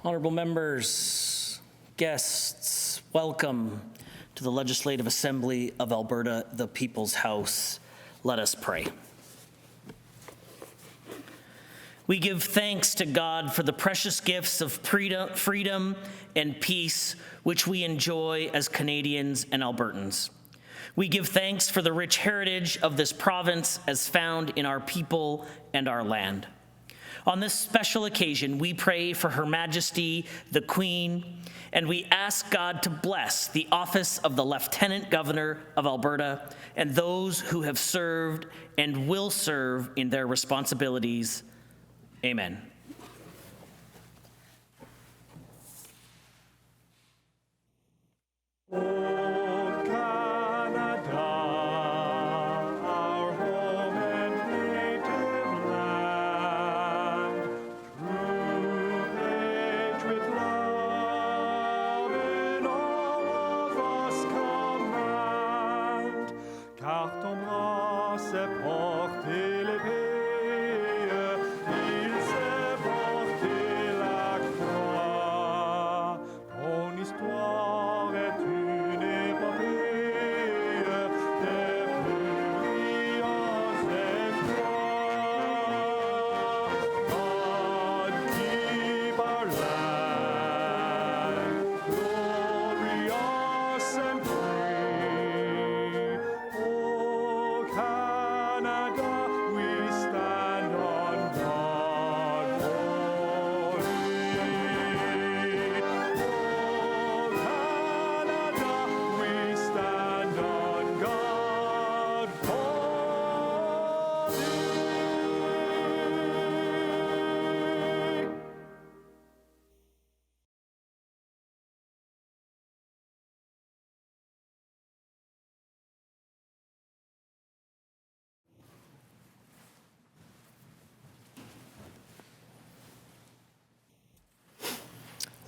Honourable members, guests, welcome to the Legislative Assembly of Alberta, the People's House. Let us pray. We give thanks to God for the precious gifts of freedom and peace which we enjoy as Canadians and Albertans. We give thanks for the rich heritage of this province as found in our people and our land. On this special occasion, we pray for Her Majesty, the Queen, and we ask God to bless the office of the Lieutenant Governor of Alberta and those who have served and will serve in their responsibilities. Amen.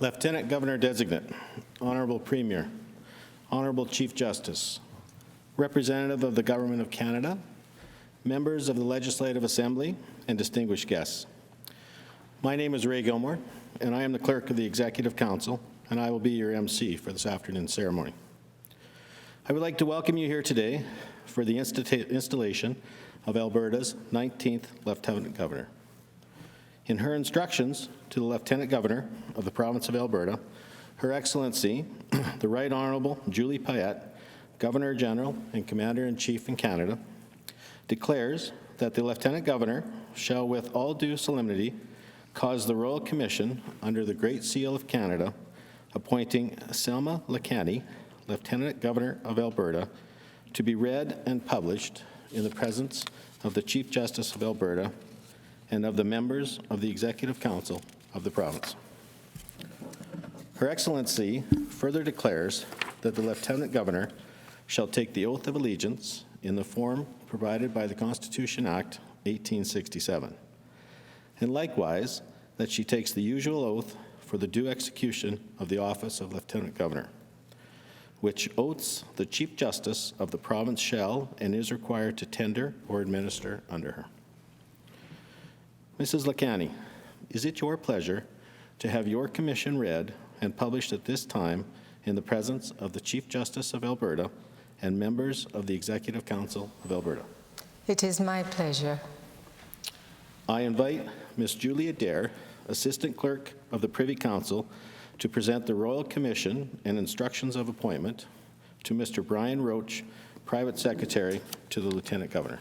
Lieutenant Governor Designate, Honourable Premier, Honourable Chief Justice, Representative of the Government of Canada, members of the Legislative Assembly, and distinguished guests. My name is Ray Gilmore, and I am the Clerk of the Executive Council, and I will be your MC for this afternoon's ceremony. I would like to welcome you here today for the installation of Alberta's 19th Lieutenant Governor. In her instructions to the Lieutenant Governor of the Province of Alberta, Her Excellency, the Right Honourable Julie Payette, Governor-General and Commander-in-Chief in Canada, declares that the Lieutenant Governor shall with all due solemnity cause the Royal Commission under the Great Seal of Canada appointing Salma Lakhani, Lieutenant Governor of Alberta, to be read and published in the presence of the Chief Justice of Alberta and of the members of the Executive Council of the province. Her Excellency further declares that the Lieutenant Governor shall take the oath of allegiance in the form provided by the Constitution Act 1867, and likewise that she takes the usual oath for the due execution of the office of Lieutenant Governor, which oaths the Chief Justice of the province shall and is required to tender or administer under her. Mrs. Lakhani, is it your pleasure to have your commission read and published at this time in the presence of the Chief Justice of Alberta and members of the Executive Council of Alberta? It is my pleasure. I invite Ms. Julia Dare, Assistant Clerk of the Privy Council, to present the Royal Commission and instructions of appointment to Mr. Brian Roach, Private Secretary to the Lieutenant Governor.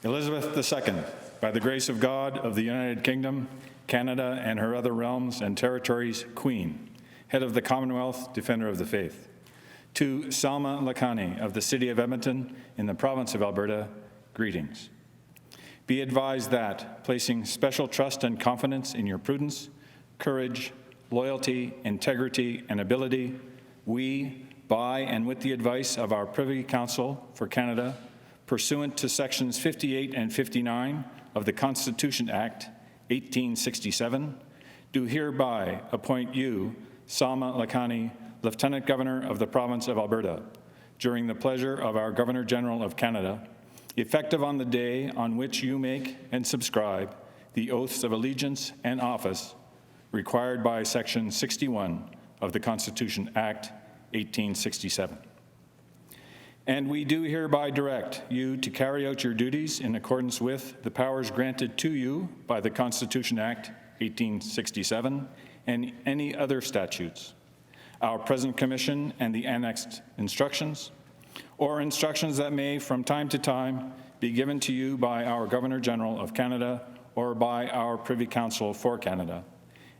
Elizabeth II, by the grace of God of the United Kingdom, Canada, and her other realms and territories, Queen, Head of the Commonwealth, Defender of the Faith. To Salma Lakhani of the City of Edmonton in the Province of Alberta, greetings. Be advised that, placing special trust and confidence in your prudence, courage, loyalty, integrity, and ability, we, by and with the advice of our Privy Council for Canada, pursuant to Sections 58 and 59 of the Constitution Act 1867, do hereby appoint you, Salma Lakhani, Lieutenant Governor of the Province of Alberta, during the pleasure of our Governor-General of Canada, effective on the day on which you make and subscribe the oaths of allegiance and office required by Section 61 of the Constitution Act 1867. And we do hereby direct you to carry out your duties in accordance with the powers granted to you by the Constitution Act 1867 and any other statutes, our present commission and the annexed instructions, or instructions that may from time to time be given to you by our Governor-General of Canada or by our Privy Council for Canada,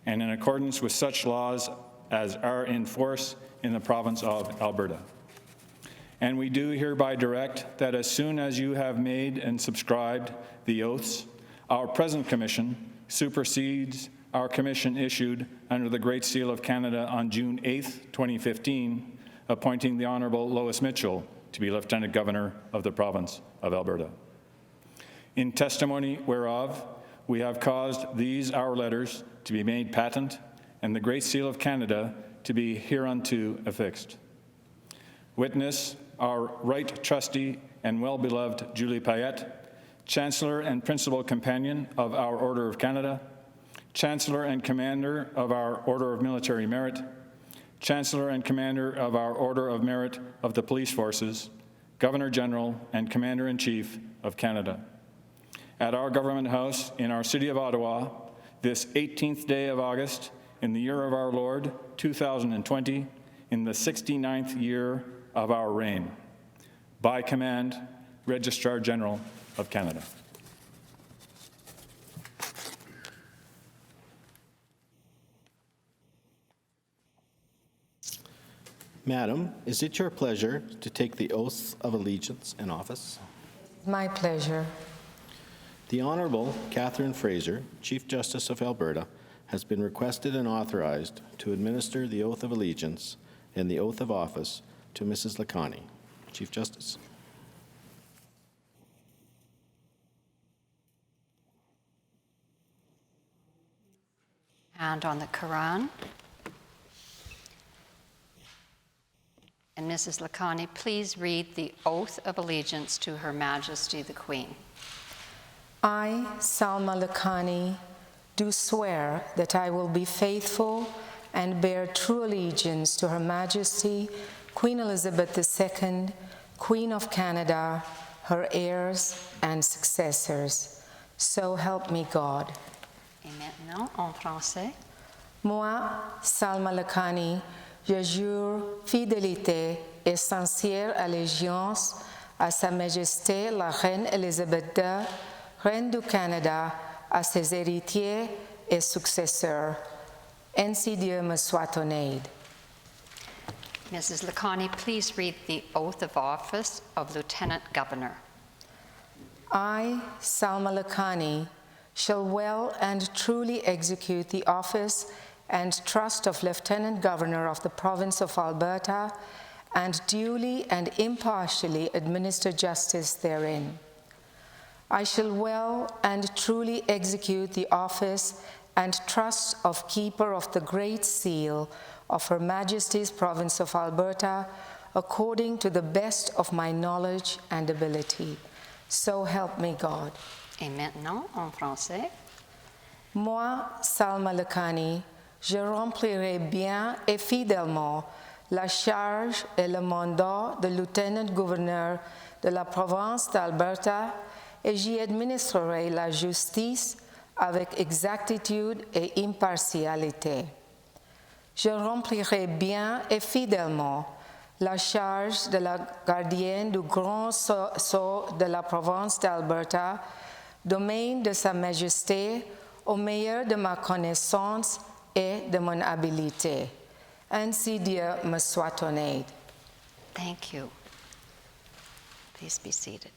and in accordance with such laws as are in force in the province of Alberta. And we do hereby direct that as soon as you have made and subscribed the oaths, our present commission supersedes our commission issued under the Great Seal of Canada on June 8th, 2015, appointing the Honourable Lois Mitchell to be Lieutenant Governor of the Province of Alberta. In testimony whereof, we have caused these our letters to be made patent and the Great Seal of Canada to be hereunto affixed. Witness our right trustee and well-beloved Julie Payette, Chancellor and Principal Companion of our Order of Canada, Chancellor and Commander of our Order of Military Merit, Chancellor and Commander of our Order of Merit of the Police Forces, Governor-General and Commander-in-Chief of Canada. At our Government House in our city of Ottawa, this 18th day of August, in the year of our Lord, 2020, in the 69th year of our reign. By command, Registrar General of Canada. Madam, is it your pleasure to take the oaths of allegiance and office? My pleasure. The Honourable Catherine Fraser, Chief Justice of Alberta, has been requested and authorized to administer the oath of allegiance and the oath of office to Mrs. Lakhani. Chief Justice. Hand on the Quran. And Mrs. Lakhani, please read the oath of allegiance to Her Majesty the Queen. I, Salma Lakhani, do swear that I will be faithful and bear true allegiance to Her Majesty, Queen Elizabeth II, Queen of Canada, her heirs and successors. So help me God. Et maintenant, en français. Moi, Salma Lakhani, je jure fidélité et sincère allégeance à Sa Majesté la Reine Elizabeth II, Reine du Canada, à ses héritiers et successeurs. Ainsi Dieu me soit en aide. Mrs. Lakhani, please read the oath of office of Lieutenant Governor. I, Salma Lakhani, shall well and truly execute the office and trust of Lieutenant Governor of the Province of Alberta and duly and impartially administer justice therein. I shall well and truly execute the office and trust of Keeper of the Great Seal of Her Majesty's Province of Alberta according to the best of my knowledge and ability. So help me God. Et maintenant, en français. Moi, Salma Lakhani, je remplirai bien et fidèlement la charge et le mandat de lieutenant-gouverneur de la province d'Alberta et j'y administrerai la justice avec exactitude et impartialité. Je remplirai bien et fidèlement la charge de la gardienne du grand sceau de la province d'Alberta, domaine de Sa Majesté, au meilleur de ma connaissance et de mon habilité. Ainsi Dieu me soit en aide. Thank you. Please be seated.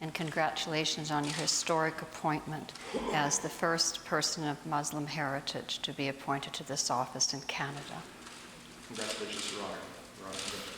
and congratulations on your historic appointment as the first person of Muslim heritage to be appointed to this office in Canada. Congratulations, Your Honor. Your Honor, congratulations.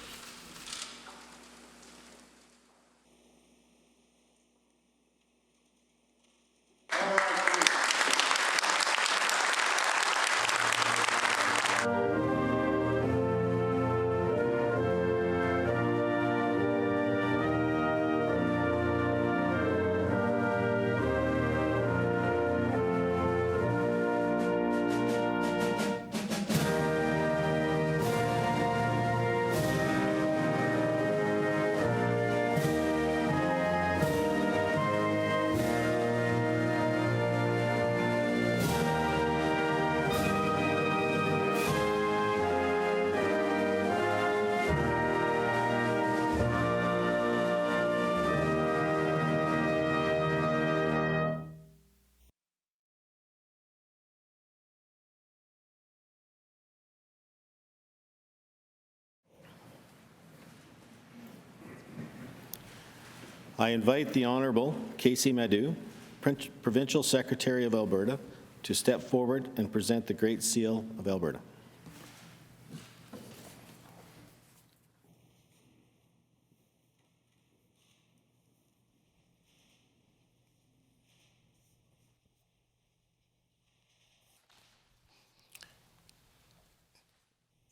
I invite the Honourable Casey Madu, Provincial Secretary of Alberta, to step forward and present the Great Seal of Alberta.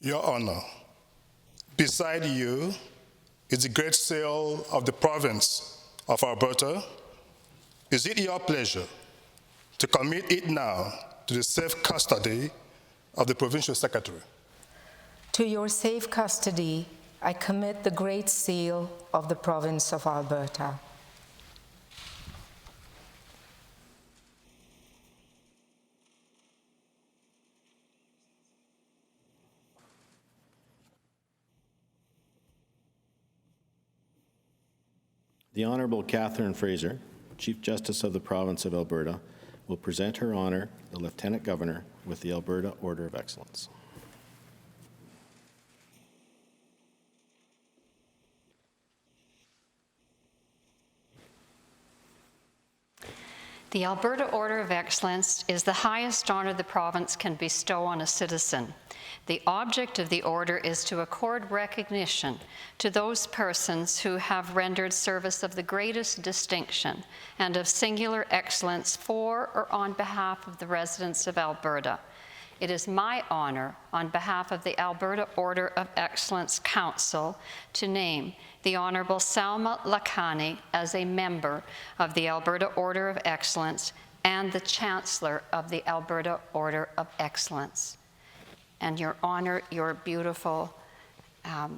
Your Honor, beside you is the Great Seal of the Province of Alberta. Is it your pleasure to commit it now to the safe custody of the Provincial Secretary? To your safe custody, I commit the Great Seal of the Province of Alberta. The Honourable Catherine Fraser, Chief Justice of the Province of Alberta, will present Her Honour, the Lieutenant Governor, with the Alberta Order of Excellence. The Alberta Order of Excellence is the highest honor the province can bestow on a citizen. The object of the order is to accord recognition to those persons who have rendered service of the greatest distinction and of singular excellence for or on behalf of the residents of Alberta. It is my honor, on behalf of the Alberta Order of Excellence Council, to name the Honourable Salma Lakhani as a member of the Alberta Order of Excellence and the Chancellor of the Alberta Order of Excellence. And Your Honor, your beautiful not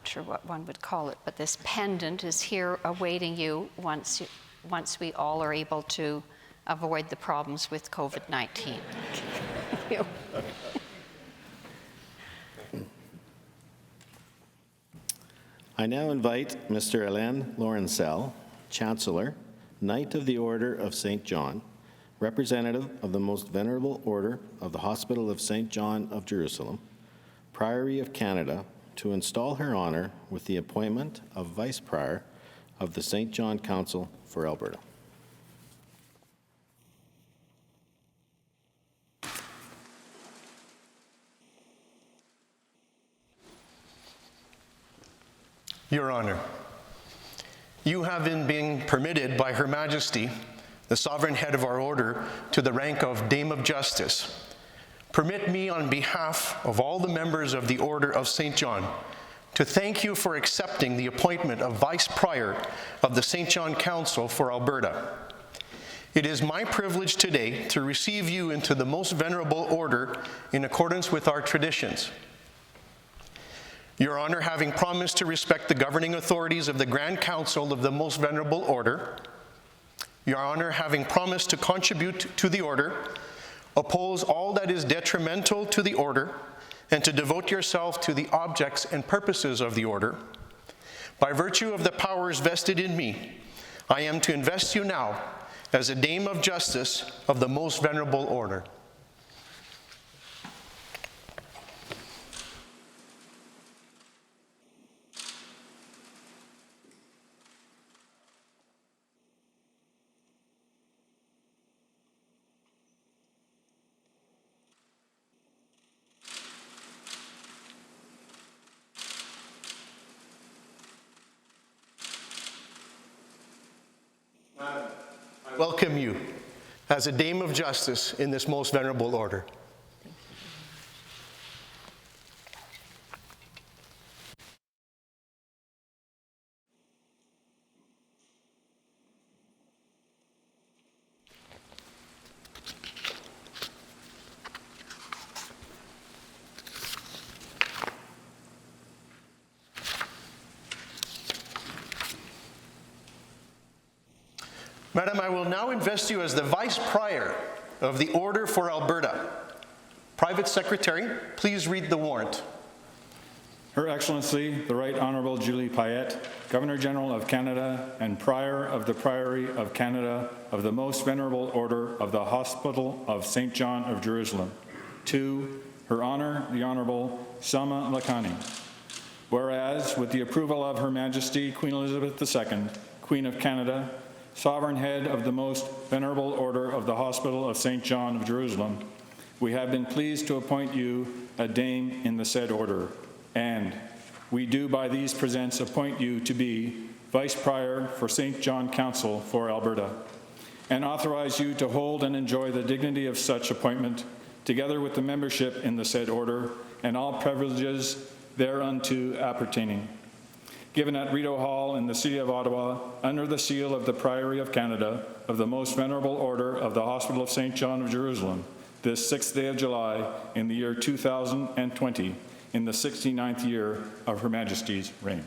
sure what one would call it, but this pendant is here awaiting you once we all are able to avoid the problems with COVID-19. I now invite Mr. Alain Laurencel, Chancellor, Knight of the Order of St. John, representative of the Most Venerable Order of the Hospital of St. John of Jerusalem, Priory of Canada, to install Her Honour with the appointment of Vice Prior of the St. John Council for Alberta. Your Honor, you have been permitted by Her Majesty, the sovereign head of our order, to the rank of Dame of Justice. Permit me, on behalf of all the members of the Order of St. John, to thank you for accepting the appointment of Vice Prior of the St. John Council for Alberta. It is my privilege today to receive you into the Most Venerable Order in accordance with our traditions. Your Honor, having promised to respect the governing authorities of the Grand Council of the Most Venerable Order, Your Honor, having promised to contribute to the Order, oppose all that is detrimental to the Order, and to devote yourself to the objects and purposes of the Order, by virtue of the powers vested in me, I am to invest you now as a Dame of Justice of the Most Venerable Order. welcome you as a Dame of Justice in this most venerable order. Madam, I will now invest you as the Vice Prior of the Order for Alberta. Private Secretary, please read the warrant. Her Excellency, the Right Honourable Julie Payette, Governor-General of Canada and Prior of the Priory of Canada of the Most Venerable Order of the Hospital of St. John of Jerusalem. To Her Honour, the Honourable Salma Lakhani. Whereas, with the approval of Her Majesty Queen Elizabeth II, Queen of Canada, Sovereign Head of the Most Venerable Order of the Hospital of St. John of Jerusalem, we have been pleased to appoint you a Dame in the said order, and we do by these presents appoint you to be Vice Prior for St. John Council for Alberta, and authorize you to hold and enjoy the dignity of such appointment, together with the membership in the said order, and all privileges thereunto appertaining. Given at Rideau Hall in the City of Ottawa, under the seal of the Priory of Canada of the Most Venerable Order of the Hospital of St. John of Jerusalem, this 6th day of July in the year 2020, in the 69th year of Her Majesty's reign.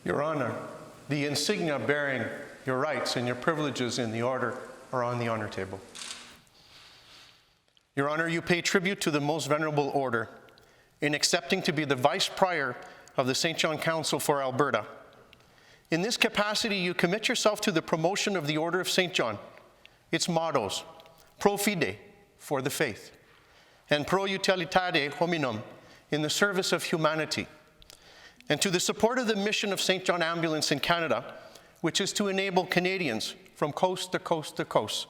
Your Honor, the insignia bearing your rights and your privileges in the order are on the honor table. Your Honor, you pay tribute to the Most Venerable Order in accepting to be the Vice Prior of the St. John Council for Alberta. In this capacity, you commit yourself to the promotion of the Order of St. John, its mottos, pro fide, for the faith, and pro utilitate hominum, in the service of humanity, and to the support of the mission of St. John Ambulance in Canada, which is to enable Canadians from coast to coast to coast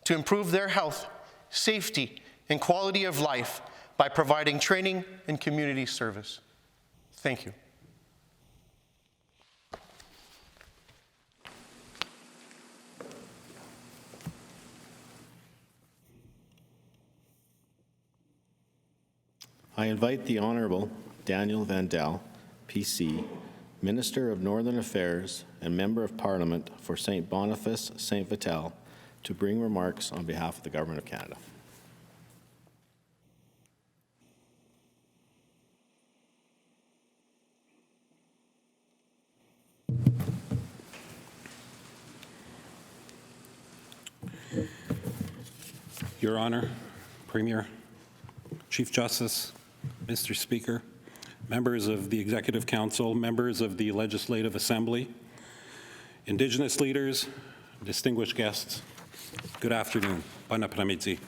to improve their health, safety, and quality of life by providing training and community service. Thank you. I invite the Honourable Daniel Vandal, PC, Minister of Northern Affairs and Member of Parliament for St. Boniface, St. Vital, to bring remarks on behalf of the Government of Canada. Your Honor, Premier, Chief Justice, Mr. Speaker, members of the Executive Council, members of the Legislative Assembly, Indigenous leaders, distinguished guests, good afternoon. Bon après-midi.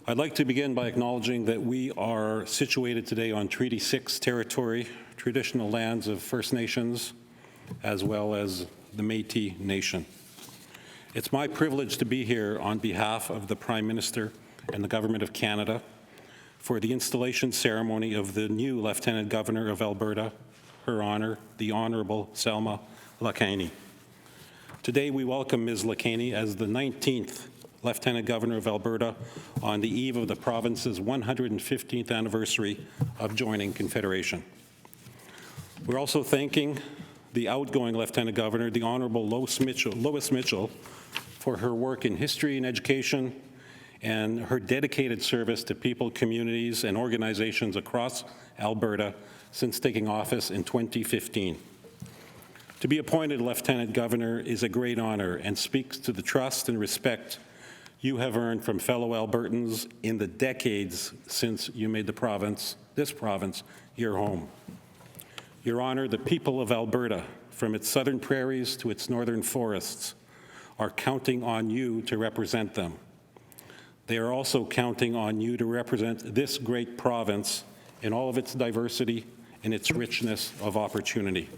I'd like to begin by acknowledging that we are situated today on Treaty 6 territory, traditional lands of First Nations, as well as the Métis Nation. It's my privilege to be here on behalf of the Prime Minister and the Government of Canada for the installation ceremony of the new Lieutenant Governor of Alberta, Her Honour, the Honourable Salma Lakhani. Today we welcome Ms. Lakhani as the 19th Lieutenant Governor of Alberta on the eve of the province's 115th anniversary of joining Confederation. We're also thanking the outgoing Lieutenant Governor, the Honourable Lois Mitchell, for her work in history and education and her dedicated service to people, communities, and organizations across Alberta since taking office in 2015. To be appointed Lieutenant Governor is a great honor and speaks to the trust and respect you have earned from fellow Albertans in the decades since you made this province, your home. Your Honor, the people of Alberta, from its southern prairies to its northern forests, are counting on you to represent them. They are also counting on you to represent this great province in all of its diversity and its richness of opportunity.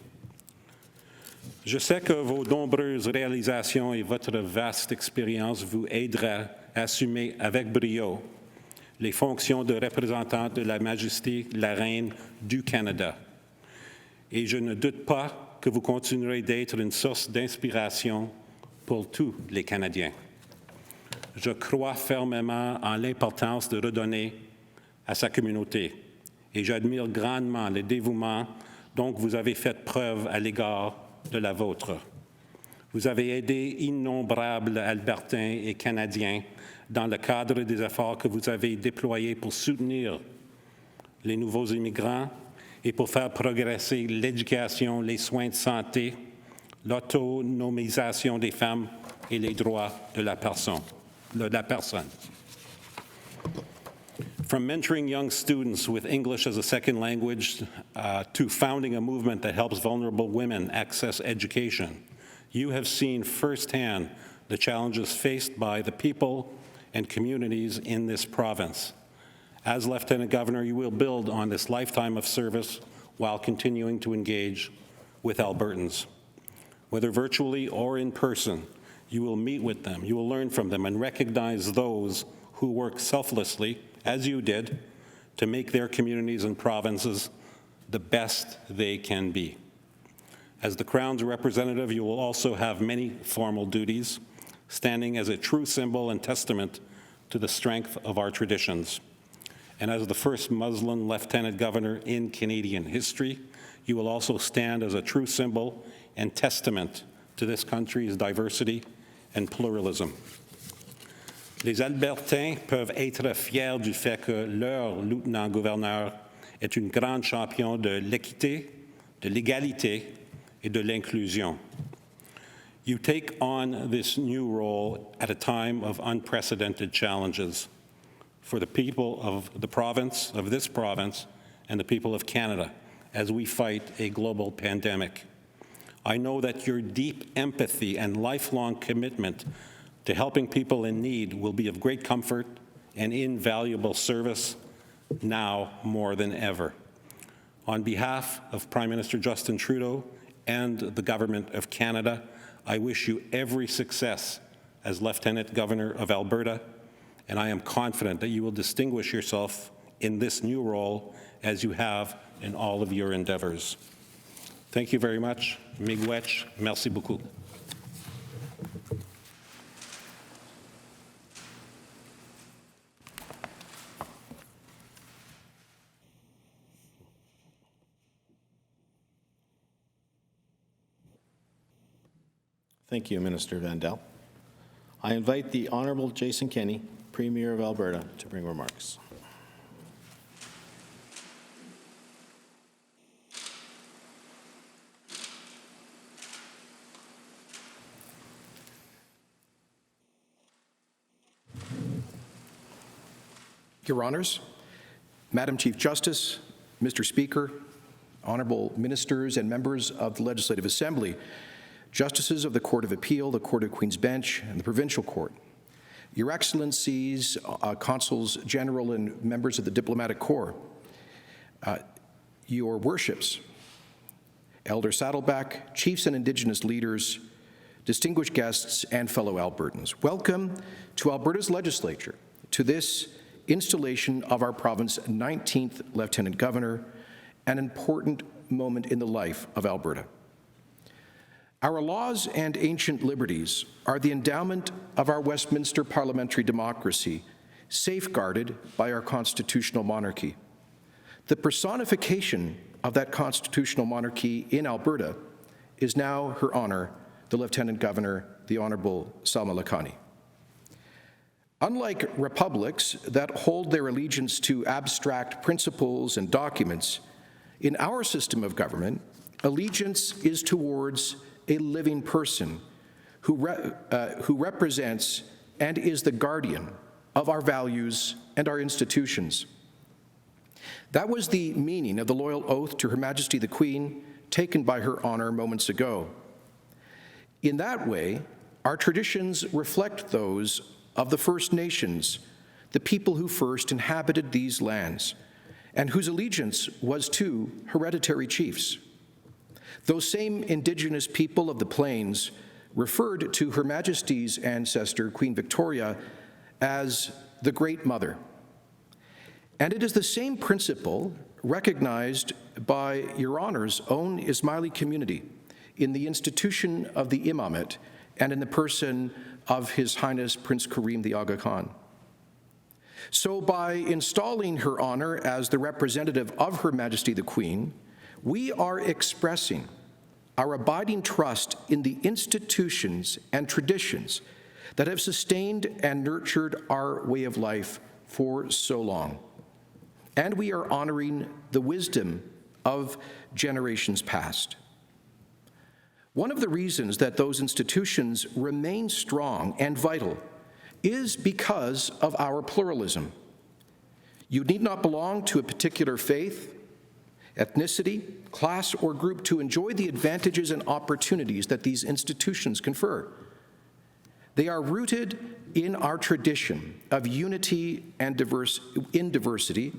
Je sais que vos nombreuses réalisations et votre vaste expérience vous aidera à assumer avec brio les fonctions de représentant de la Majesté, la Reine du Canada. Et je ne doute pas que vous continuerez d'être une source d'inspiration pour tous les Canadiens. Je crois fermement en l'importance de redonner à sa communauté et j'admire grandement le dévouement dont vous avez fait preuve à l'égard de la vôtre. Vous avez aidé innombrables Albertains et Canadiens dans le cadre des efforts que vous avez déployés pour soutenir les nouveaux immigrants et pour faire progresser l'éducation, les soins de santé, l'autonomisation des femmes et les droits de la personne. From mentoring young students with English as a second language to founding a movement that helps vulnerable women access education, you have seen firsthand the challenges faced by the people and communities in this province. As Lieutenant Governor, you will build on this lifetime of service while continuing to engage with Albertans. Whether virtually or in person, you will meet with them, you will learn from them, and recognize those who work selflessly, as you did, to make their communities and provinces the best they can be. As the Crown's representative, you will also have many formal duties, standing as a true symbol and testament to the strength of our traditions. And as the first Muslim Lieutenant Governor in Canadian history, you will also stand as a true symbol and testament to this country's diversity and pluralism. Les Albertains peuvent être fiers du fait que leur lieutenant-gouverneur est une grande championne de l'équité, de l'égalité et de l'inclusion. You take on this new role at a time of unprecedented challenges for the people of the province, of this province, and the people of Canada as we fight a global pandemic. I know that your deep empathy and lifelong commitment to helping people in need will be of great comfort and invaluable service now more than ever. On behalf of Prime Minister Justin Trudeau and the Government of Canada, I wish you every success as Lieutenant Governor of Alberta, and I am confident that you will distinguish yourself in this new role as you have in all of your endeavors. Thank you very much. Miigwech. Merci beaucoup. Thank you, Minister Vandal. I invite the Honourable Jason Kenney, Premier of Alberta, to bring remarks. Your Honours, Madam Chief Justice, Mr. Speaker, Honourable Ministers and members of the Legislative Assembly, Justices of the Court of Appeal, the Court of Queen's Bench, and the Provincial Court, Your Excellencies, Consuls General and members of the Diplomatic Corps, Your Worships, Elder Saddleback, Chiefs and Indigenous leaders, distinguished guests, and fellow Albertans. Welcome to Alberta's legislature, to this installation of our province's 19th Lieutenant Governor, an important moment in the life of Alberta. Our laws and ancient liberties are the endowment of our Westminster parliamentary democracy, safeguarded by our constitutional monarchy. The personification of that constitutional monarchy in Alberta is now Her Honour, the Lieutenant Governor, the Honourable Salma Lakhani. Unlike republics that hold their allegiance to abstract principles and documents, in our system of government, allegiance is towards a living person who represents and is the guardian of our values and our institutions. That was the meaning of the loyal oath to Her Majesty the Queen taken by Her Honour moments ago. In that way, our traditions reflect those of the First Nations, the people who first inhabited these lands, and whose allegiance was to hereditary chiefs. Those same Indigenous people of the Plains referred to Her Majesty's ancestor, Queen Victoria, as the Great Mother. And it is the same principle recognized by Your Honour's own Ismaili community in the institution of the imamate and in the person of His Highness Prince Karim the Aga Khan. So by installing Her Honor as the representative of Her Majesty the Queen, we are expressing our abiding trust in the institutions and traditions that have sustained and nurtured our way of life for so long. And we are honoring the wisdom of generations past. One of the reasons that those institutions remain strong and vital is because of our pluralism. You need not belong to a particular faith, ethnicity, class, or group to enjoy the advantages and opportunities that these institutions confer. They are rooted in our tradition of unity and diversity,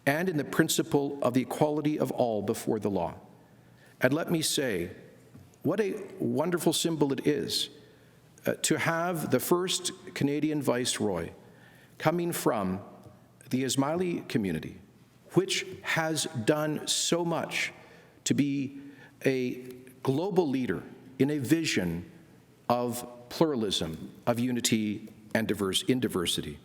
and in the principle of the equality of all before the law. And let me say, what a wonderful symbol it is to have the first Canadian Viceroy coming from the Ismaili community, which has done so much to be a global leader in a vision of pluralism, of unity and in diversity.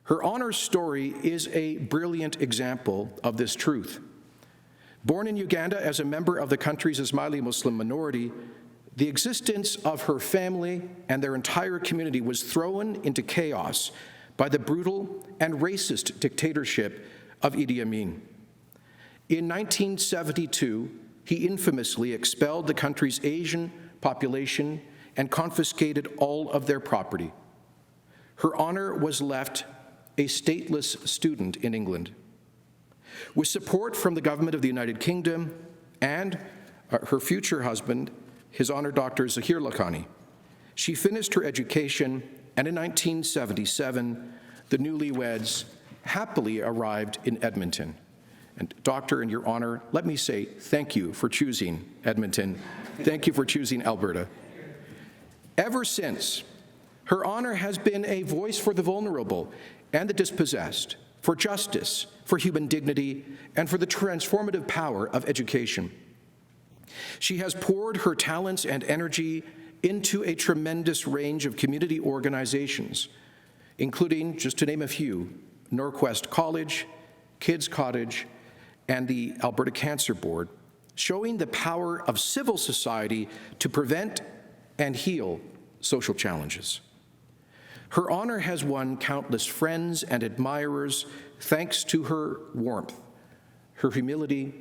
Her Honor's story is a brilliant example of this truth. Born in Uganda as a member of the country's Ismaili Muslim minority, the existence of her family and their entire community was thrown into chaos by the brutal and racist dictatorship of Idi Amin. In 1972, he infamously expelled the country's Asian population and confiscated all of their property. Her Honor was left a stateless student in England. With support from the government of the United Kingdom and her future husband, His Honor Dr. Zahir Lakhani, she finished her education, and in 1977, the newlyweds happily arrived in Edmonton. And Doctor, in Your Honor, let me say thank you for choosing Edmonton. Thank you for choosing Alberta. Ever since, Her Honor has been a voice for the vulnerable and the dispossessed, for justice, for human dignity, and for the transformative power of education. She has poured her talents and energy into a tremendous range of community organizations, including, just to name a few, Norquest College, Kids Cottage, and the Alberta Cancer Board, showing the power of civil society to prevent and heal social challenges. Her Honor has won countless friends and admirers thanks to her warmth, her humility,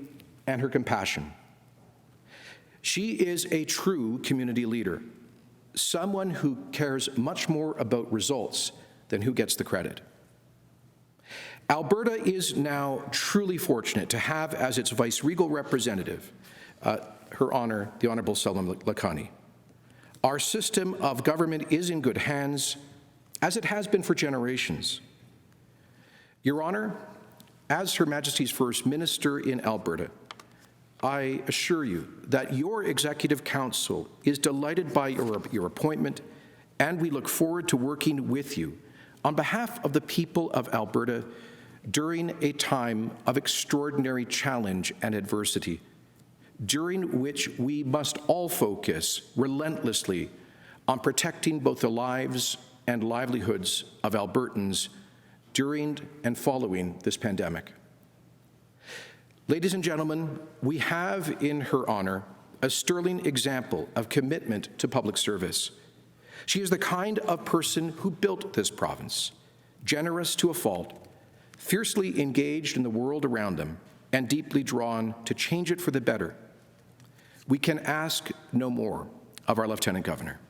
and her compassion. She is a true community leader, someone who cares much more about results than who gets the credit. Alberta is now truly fortunate to have as its vice-regal representative, Her Honor, the Honourable Salma Lakhani. Our system of government is in good hands, as it has been for generations. Your Honor, as Her Majesty's First Minister in Alberta, I assure you that your Executive Council is delighted by your appointment, and we look forward to working with you on behalf of the people of Alberta during a time of extraordinary challenge and adversity, during which we must all focus relentlessly on protecting both the lives and livelihoods of Albertans during and following this pandemic. Ladies and gentlemen, we have in Her Honor a sterling example of commitment to public service. She is the kind of person who built this province, generous to a fault, fiercely engaged in the world around them, and deeply drawn to change it for the better. We can ask no more of our Lieutenant Governor.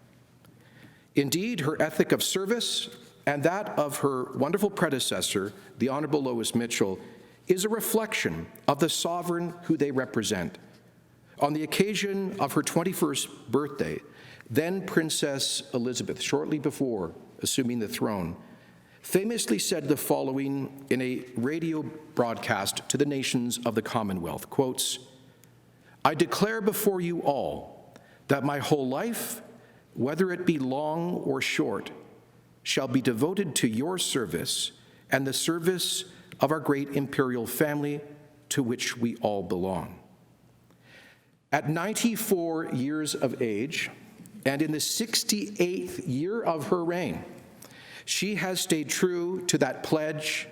Indeed, her ethic of service and that of her wonderful predecessor, the Honourable Lois Mitchell, is a reflection of the sovereign who they represent. On the occasion of her 21st birthday, then Princess Elizabeth, shortly before assuming the throne, famously said the following in a radio broadcast to the nations of the Commonwealth, quotes, "I declare before you all that my whole life, whether it be long or short, shall be devoted to your service and the service of our great imperial family to which we all belong." At 94 years of age, and in the 68th year of her reign, she has stayed true to that pledge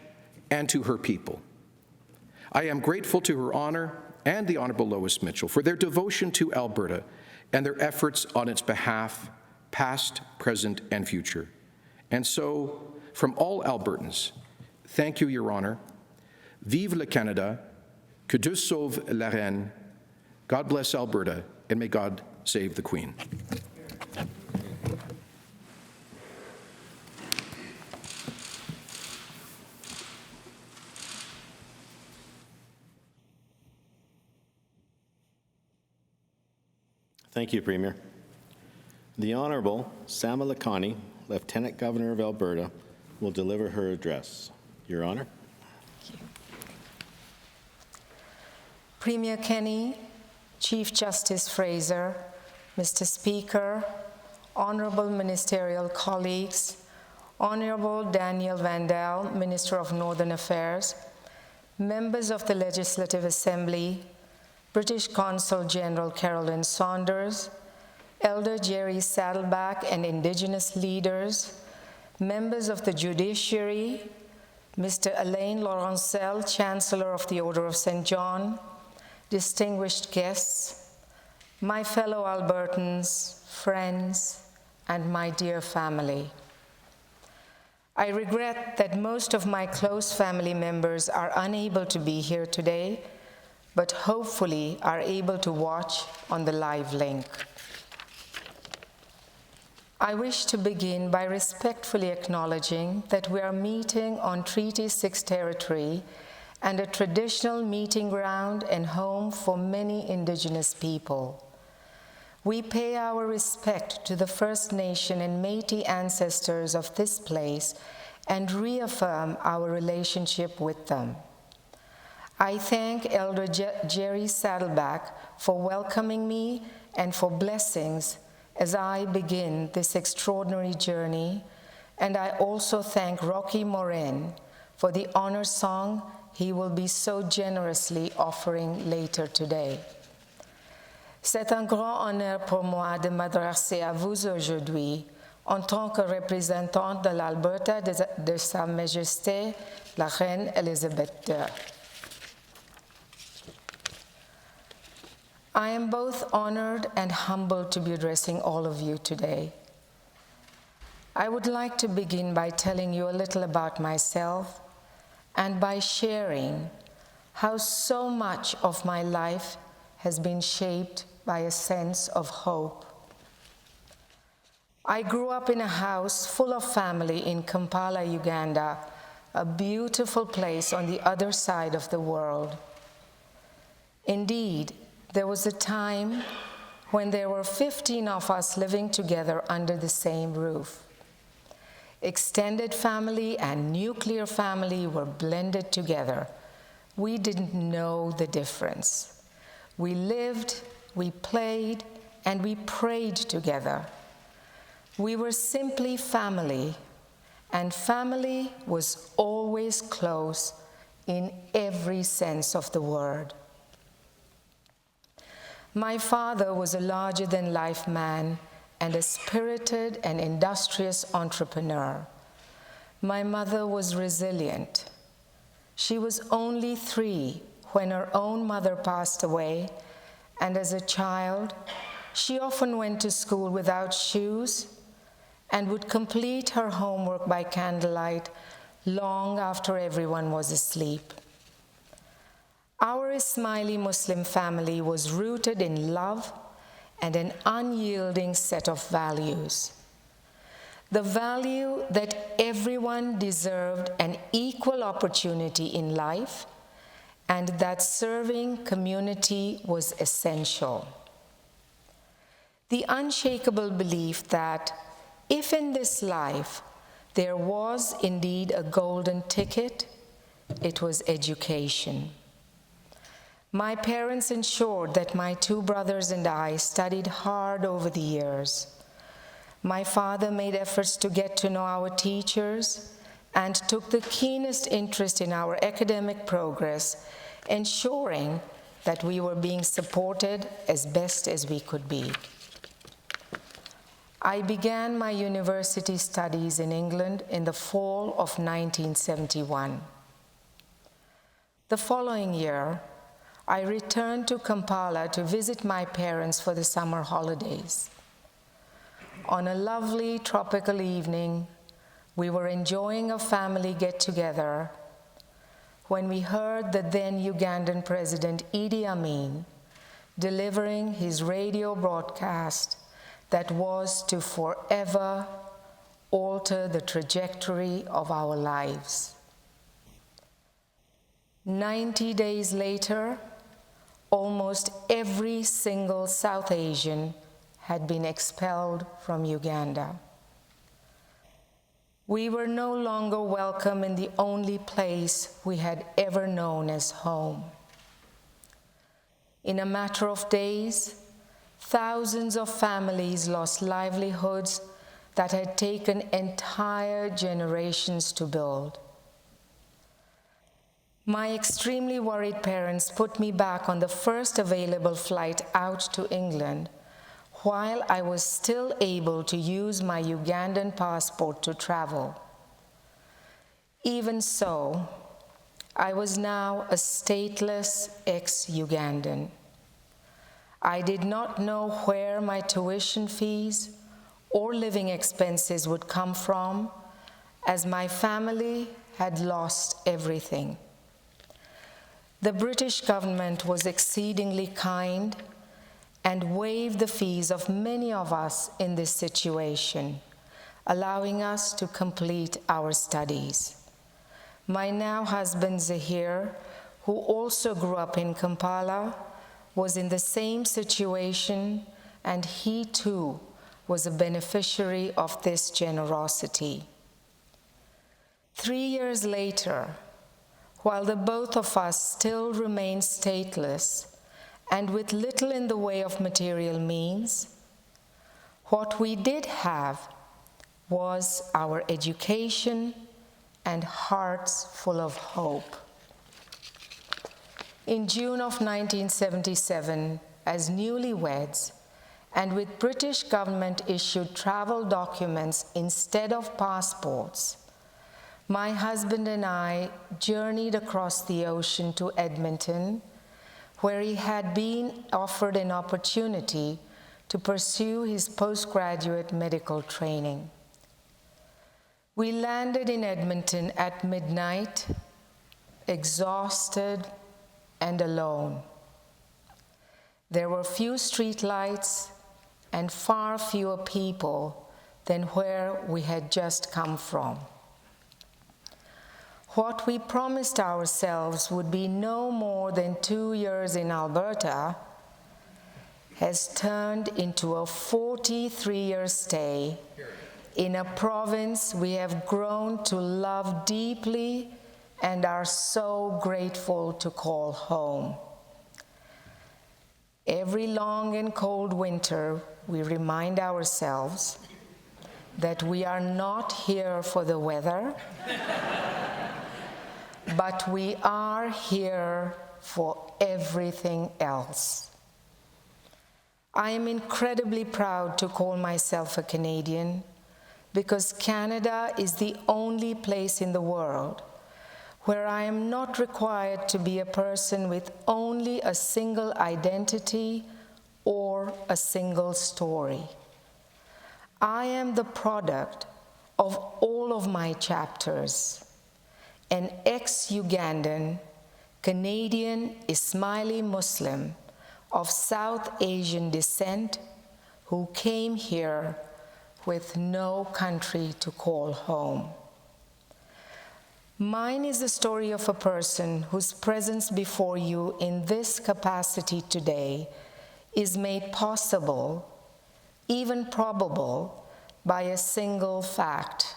and to her people. I am grateful to Her Honor and the Honourable Lois Mitchell for their devotion to Alberta and their efforts on its behalf, past, present, and future. And so, from all Albertans, thank you, Your Honor. Vive le Canada, que Dieu sauve la reine, God bless Alberta, and may God save the Queen. Thank you, Premier. The Honourable Salma Lakhani, Lieutenant Governor of Alberta, will deliver her address. Your Honour. Thank you. Premier Kenney, Chief Justice Fraser, Mr. Speaker, Honourable Ministerial colleagues, Honourable Daniel Vandal, Minister of Northern Affairs, members of the Legislative Assembly, British Consul General Carolyn Saunders, Elder Jerry Saddleback and Indigenous leaders, members of the Judiciary, Mr. Alain Laurencel, Chancellor of the Order of St. John, distinguished guests, my fellow Albertans, friends, and my dear family. I regret that most of my close family members are unable to be here today, but hopefully are able to watch on the live link. I wish to begin by respectfully acknowledging that we are meeting on Treaty 6 territory and a traditional meeting ground and home for many Indigenous people. We pay our respect to the First Nation and Métis ancestors of this place and reaffirm our relationship with them. I thank Elder Jerry Saddleback for welcoming me and for blessings as I begin this extraordinary journey, and I also thank Rocky Morin for the honor song he will be so generously offering later today. C'est un grand honneur pour moi de m'adresser à vous aujourd'hui en tant que représentante de l'Alberta de Sa Majesté la Reine Elizabeth II. I am both honored and humbled to be addressing all of you today. I would like to begin by telling you a little about myself and by sharing how so much of my life has been shaped by a sense of hope. I grew up in a house full of family in Kampala, Uganda, a beautiful place on the other side of the world. Indeed, there was a time when there were 15 of us living together under the same roof. Extended family and nuclear family were blended together. We didn't know the difference. We lived, we played, and we prayed together. We were simply family, and family was always close in every sense of the word. My father was a larger-than-life man and a spirited and industrious entrepreneur. My mother was resilient. She was only 3 when her own mother passed away, and as a child, she often went to school without shoes and would complete her homework by candlelight long after everyone was asleep. Our Ismaili Muslim family was rooted in love and an unyielding set of values. The value that everyone deserved an equal opportunity in life and that serving community was essential. The unshakable belief that if in this life there was indeed a golden ticket, it was education. My parents ensured that my 2 brothers and I studied hard over the years. My father made efforts to get to know our teachers and took the keenest interest in our academic progress, ensuring that we were being supported as best as we could be. I began my university studies in England in the fall of 1971. The following year, I returned to Kampala to visit my parents for the summer holidays. On a lovely tropical evening, we were enjoying a family get-together when we heard the then Ugandan President Idi Amin delivering his radio broadcast that was to forever alter the trajectory of our lives. 90 days later, almost every single South Asian had been expelled from Uganda. We were no longer welcome in the only place we had ever known as home. In a matter of days, thousands of families lost livelihoods that had taken entire generations to build. My extremely worried parents put me back on the first available flight out to England while I was still able to use my Ugandan passport to travel. Even so, I was now a stateless ex-Ugandan. I did not know where my tuition fees or living expenses would come from, as my family had lost everything. The British government was exceedingly kind and waived the fees of many of us in this situation, allowing us to complete our studies. My now husband Zahir, who also grew up in Kampala, was in the same situation, and he too was a beneficiary of this generosity. 3 years later, while the both of us still remained stateless and with little in the way of material means, what we did have was our education and hearts full of hope. In June of 1977, as newlyweds, and with British government-issued travel documents instead of passports, my husband and I journeyed across the ocean to Edmonton, where he had been offered an opportunity to pursue his postgraduate medical training. We landed in Edmonton at midnight, exhausted and alone. There were few streetlights and far fewer people than where we had just come from. What we promised ourselves would be no more than 2 years in Alberta has turned into a 43-year stay in a province we have grown to love deeply and are so grateful to call home. Every long and cold winter, we remind ourselves that we are not here for the weather, but we are here for everything else. I am incredibly proud to call myself a Canadian because Canada is the only place in the world where I am not required to be a person with only a single identity or a single story. I am the product of all of my chapters, an ex-Ugandan, Canadian Ismaili Muslim of South Asian descent who came here with no country to call home. Mine is the story of a person whose presence before you in this capacity today is made possible, even probable, by a single fact,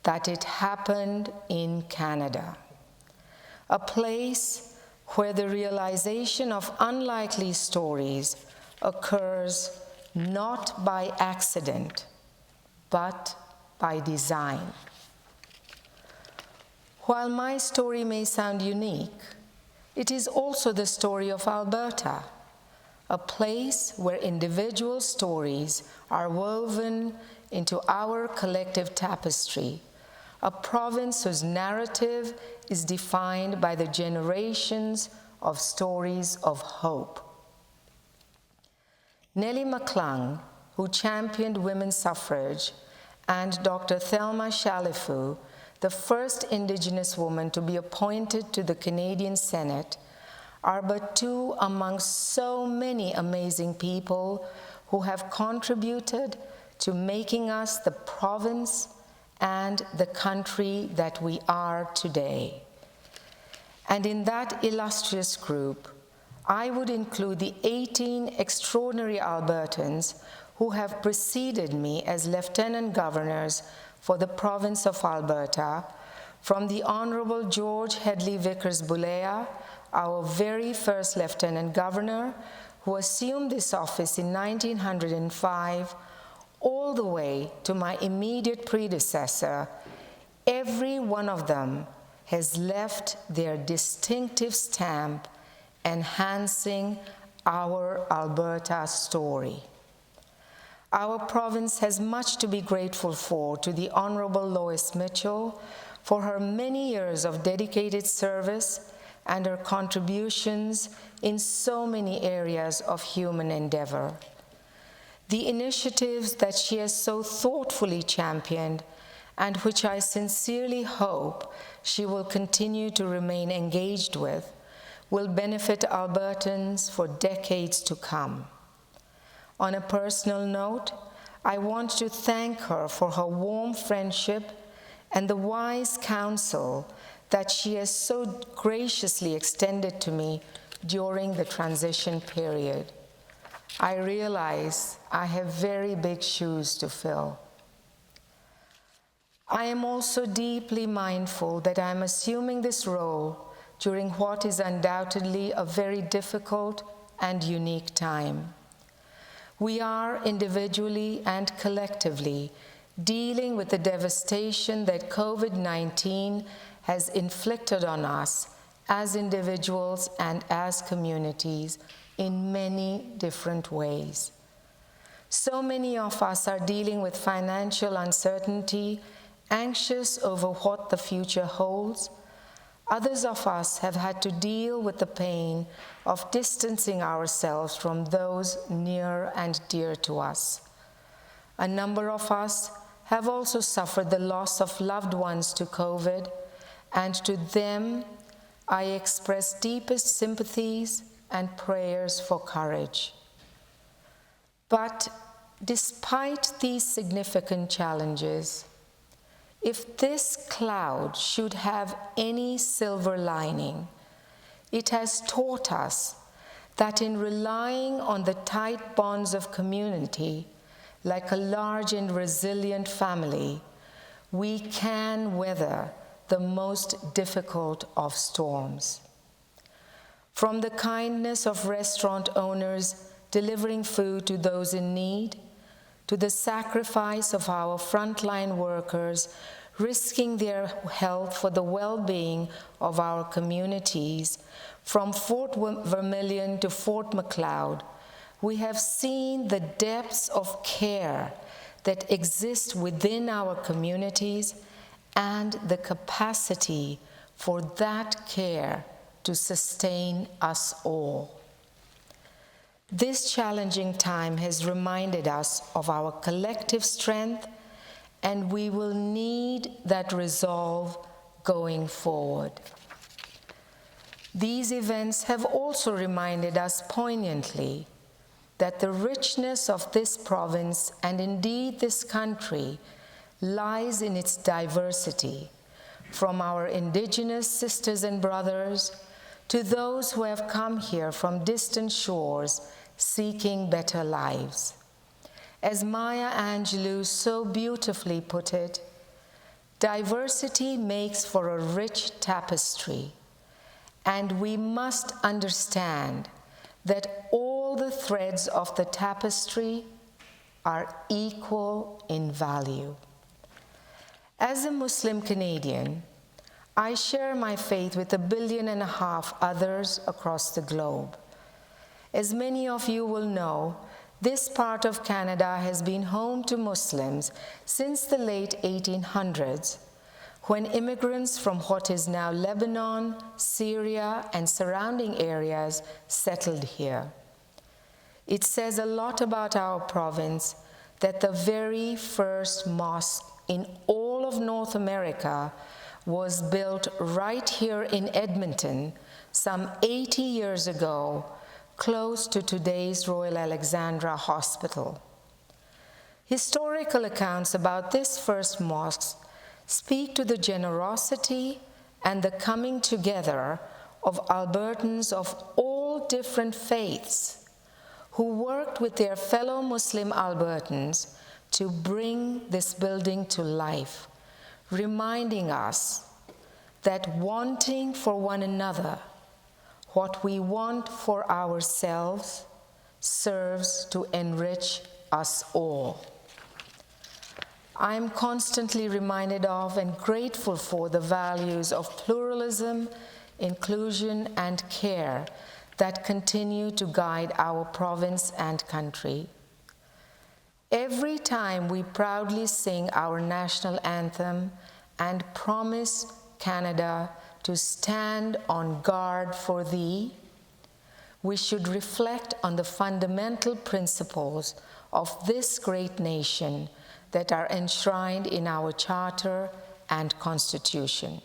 that it happened in Canada, a place where the realization of unlikely stories occurs not by accident, but by design. While my story may sound unique, It is also the story of Alberta, a place where individual stories are woven into our collective tapestry, a province whose narrative is defined by the generations of stories of hope. Nellie McClung, who championed women's suffrage, and Dr. Thelma Shalifu, the first Indigenous woman to be appointed to the Canadian Senate, are but two among so many amazing people who have contributed to making us the province and the country that we are today. And in that illustrious group, I would include the 18 extraordinary Albertans who have preceded me as Lieutenant Governors for the province of Alberta, from the Honourable George Hedley Vickers-Bulea, our very first Lieutenant Governor, who assumed this office in 1905, all the way to my immediate predecessor. Every one of them has left their distinctive stamp enhancing our Alberta story. Our province has much to be grateful for to the Honourable Lois Mitchell for her many years of dedicated service and her contributions in so many areas of human endeavour. The initiatives that she has so thoughtfully championed, and which I sincerely hope she will continue to remain engaged with, will benefit Albertans for decades to come. On a personal note, I want to thank her for her warm friendship and the wise counsel that she has so graciously extended to me during the transition period. I realize I have very big shoes to fill. I am also deeply mindful that I am assuming this role during what is undoubtedly a very difficult and unique time. We are individually and collectively dealing with the devastation that COVID-19 has inflicted on us as individuals and as communities in many different ways. So many of us are dealing with financial uncertainty, anxious over what the future holds. Others of us have had to deal with the pain of distancing ourselves from those near and dear to us. A number of us have also suffered the loss of loved ones to COVID, and to them I express deepest sympathies and prayers for courage. But despite these significant challenges, if this cloud should have any silver lining, it has taught us that in relying on the tight bonds of community, like a large and resilient family, we can weather the most difficult of storms. From the kindness of restaurant owners delivering food to those in need, to the sacrifice of our frontline workers risking their health for the well-being of our communities, from Fort Vermilion to Fort Macleod, we have seen the depths of care that exist within our communities and the capacity for that care to sustain us all. This challenging time has reminded us of our collective strength, and we will need that resolve going forward. These events have also reminded us poignantly that the richness of this province, and indeed this country, lies in its diversity, from our Indigenous sisters and brothers to those who have come here from distant shores seeking better lives. As Maya Angelou so beautifully put it, diversity makes for a rich tapestry, and we must understand that all the threads of the tapestry are equal in value. As a Muslim Canadian, I share my faith with 1.5 billion others across the globe. As many of you will know, this part of Canada has been home to Muslims since the late 1800s, when immigrants from what is now Lebanon, Syria, and surrounding areas settled here. It says a lot about our province that the very first mosque in all of North America was built right here in Edmonton some 80 years ago, close to today's Royal Alexandra Hospital. Historical accounts about this first mosque speak to the generosity and the coming together of Albertans of all different faiths who worked with their fellow Muslim Albertans to bring this building to life, reminding us that wanting for one another what we want for ourselves serves to enrich us all. I am constantly reminded of and grateful for the values of pluralism, inclusion, and care that continue to guide our province and country. Every time we proudly sing our national anthem and promise Canada to stand on guard for thee, we should reflect on the fundamental principles of this great nation that are enshrined in our Charter and Constitution.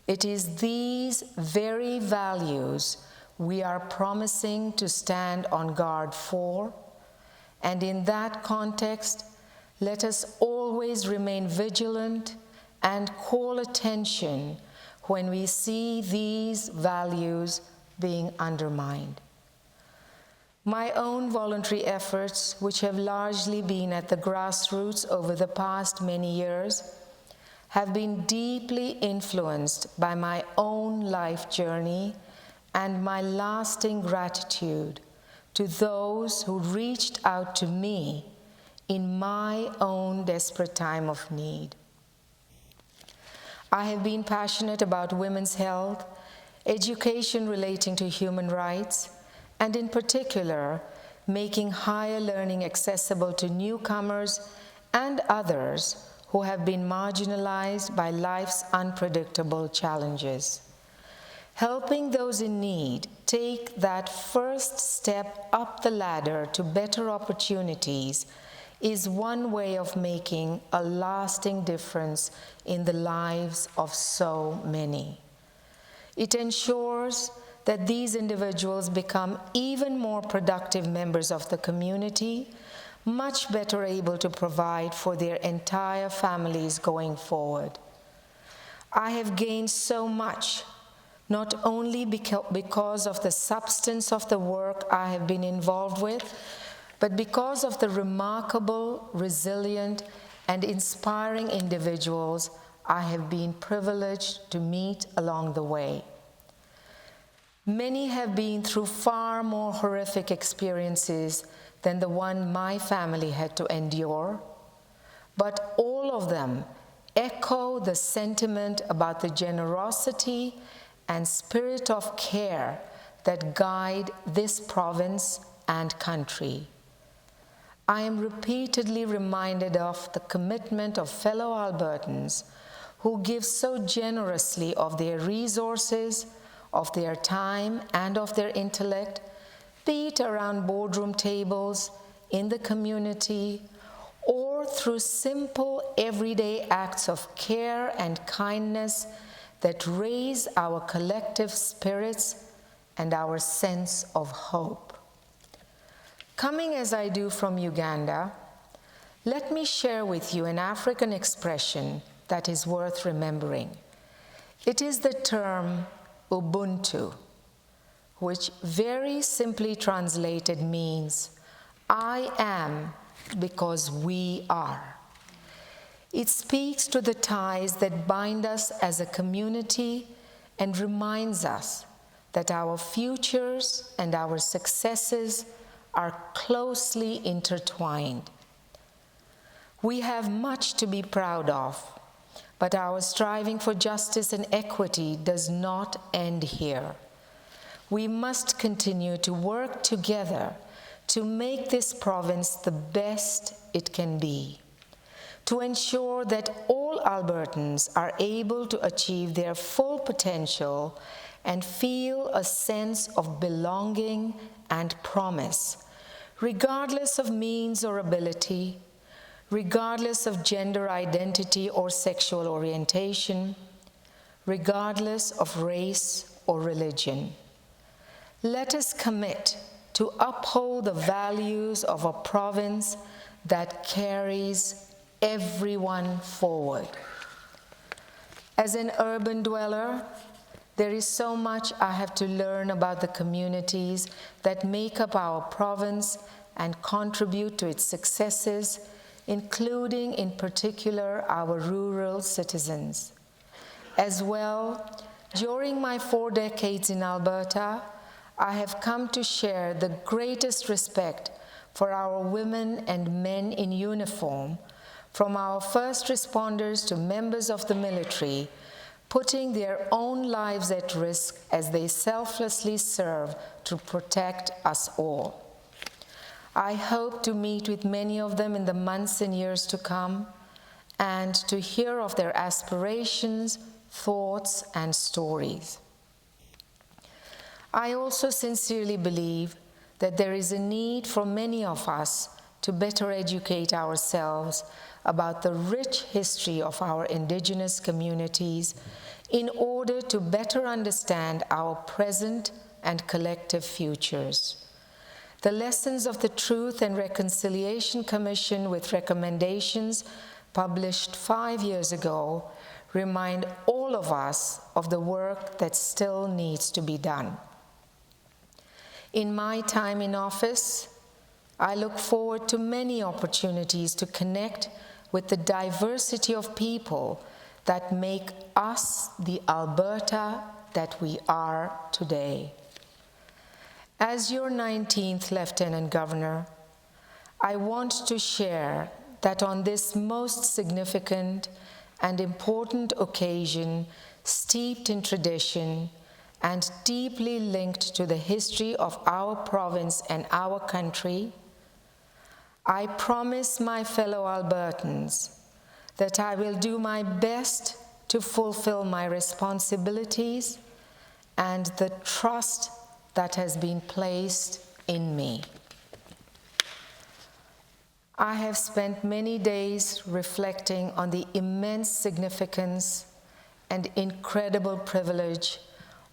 It is these very values we are promising to stand on guard for, and in that context, let us always remain vigilant and call attention when we see these values being undermined. My own voluntary efforts, which have largely been at the grassroots over the past many years, have been deeply influenced by my own life journey and my lasting gratitude to those who reached out to me in my own desperate time of need. I have been passionate about women's health, education relating to human rights, and in particular, making higher learning accessible to newcomers and others who have been marginalized by life's unpredictable challenges. Helping those in need take that first step up the ladder to better opportunities is one way of making a lasting difference in the lives of so many. It ensures that these individuals become even more productive members of the community, much better able to provide for their entire families going forward. I have gained so much, not only because of the substance of the work I have been involved with, but because of the remarkable, resilient, and inspiring individuals I have been privileged to meet along the way. Many have been through far more horrific experiences than the one my family had to endure, but all of them echo the sentiment about the generosity and spirit of care that guide this province and country. I am repeatedly reminded of the commitment of fellow Albertans who give so generously of their resources, of their time, and of their intellect, be it around boardroom tables, in the community, or through simple everyday acts of care and kindness that raise our collective spirits and our sense of hope. Coming as I do from Uganda, let me share with you an African expression that is worth remembering. It is the term Ubuntu, which very simply translated means, I am because we are. It speaks to the ties that bind us as a community and reminds us that our futures and our successes are closely intertwined. We have much to be proud of, But our striving for justice and equity does not end here. We must continue to work together to make this province the best it can be, to ensure that all Albertans are able to achieve their full potential and feel a sense of belonging and promise, regardless of means or ability, regardless of gender identity or sexual orientation, regardless of race or religion. Let us commit to uphold the values of a province that carries everyone forward. As an urban dweller, there is so much I have to learn about the communities that make up our province and contribute to its successes, including in particular our rural citizens. As well, during my 4 decades in Alberta, I have come to share the greatest respect for our women and men in uniform, from our first responders to members of the military, putting their own lives at risk as they selflessly serve to protect us all. I hope to meet with many of them in the months and years to come and to hear of their aspirations, thoughts, and stories. I also sincerely believe that there is a need for many of us to better educate ourselves about the rich history of our Indigenous communities in order to better understand our present and collective futures. The lessons of the Truth and Reconciliation Commission, with recommendations published 5 years ago, remind all of us of the work that still needs to be done. In my time in office, I look forward to many opportunities to connect with the diversity of people that make us the Alberta that we are today. As your 19th Lieutenant Governor, I want to share that on this most significant and important occasion, steeped in tradition and deeply linked to the history of our province and our country, I promise my fellow Albertans that I will do my best to fulfill my responsibilities and the trust that has been placed in me. I have spent many days reflecting on the immense significance and incredible privilege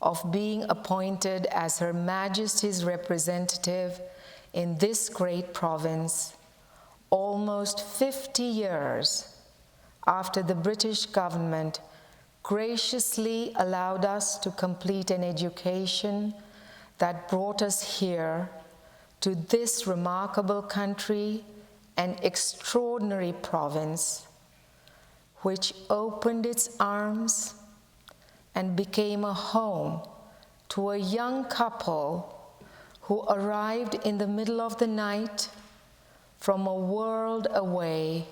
of being appointed as Her Majesty's representative in this great province, almost 50 years after the British government graciously allowed us to complete an education that brought us here to this remarkable country and extraordinary province, which opened its arms and became a home to a young couple who arrived in the middle of the night from a world away,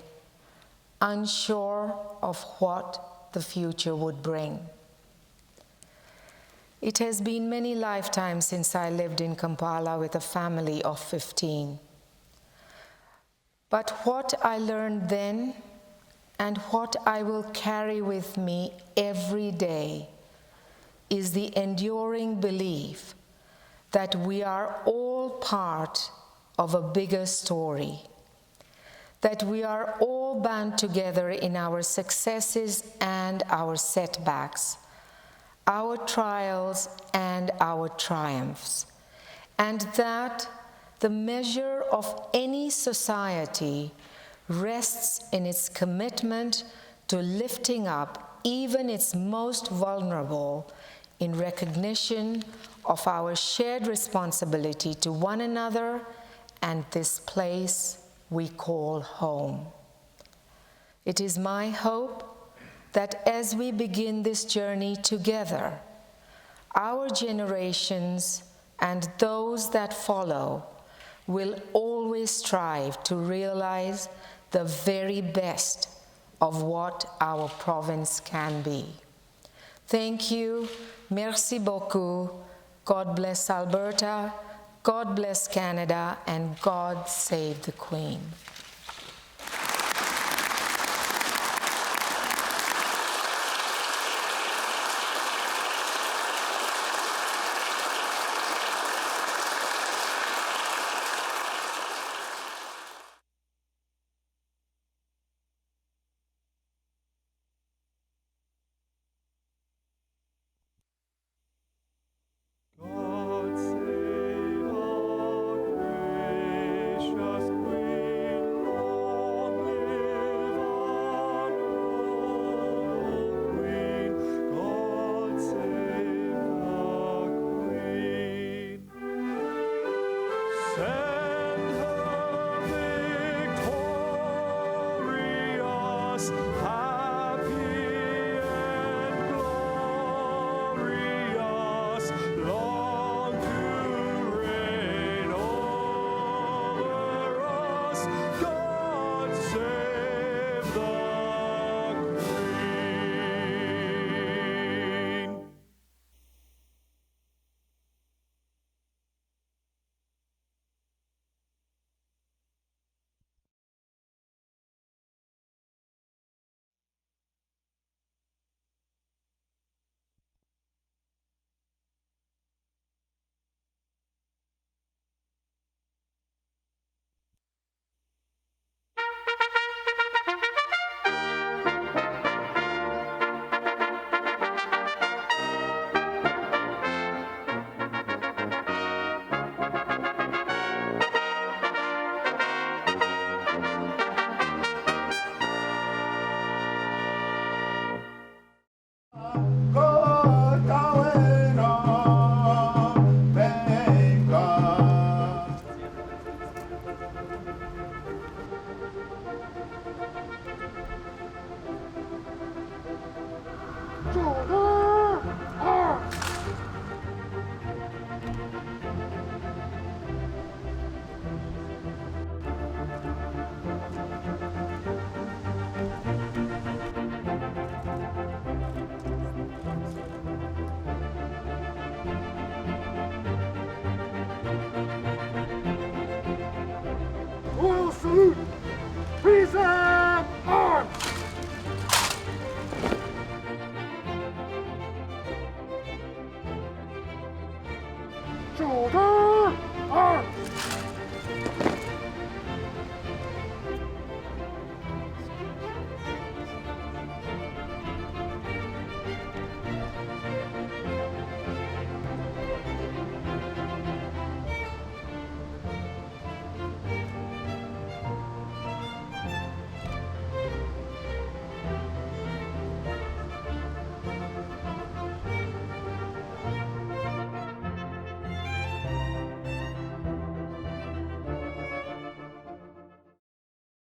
unsure of what the future would bring. It has been many lifetimes since I lived in Kampala with a family of 15. But what I learned then and what I will carry with me every day is the enduring belief that we are all part of a bigger story, that we are all bound together in our successes and our setbacks, our trials and our triumphs, and that the measure of any society rests in its commitment to lifting up even its most vulnerable in recognition of our shared responsibility to one another and this place we call home. It is my hope that as we begin this journey together, our generations and those that follow will always strive to realize the very best of what our province can be. Thank you. Merci beaucoup. God bless Alberta. God bless Canada, and God save the Queen. God save our gracious Queen, long live our noble Queen. God save the Queen. Send her victorious, happy and glorious, long to reign over us. God save the Queen. God, going on, thank God. Royal salute! Present arms! Shoulder!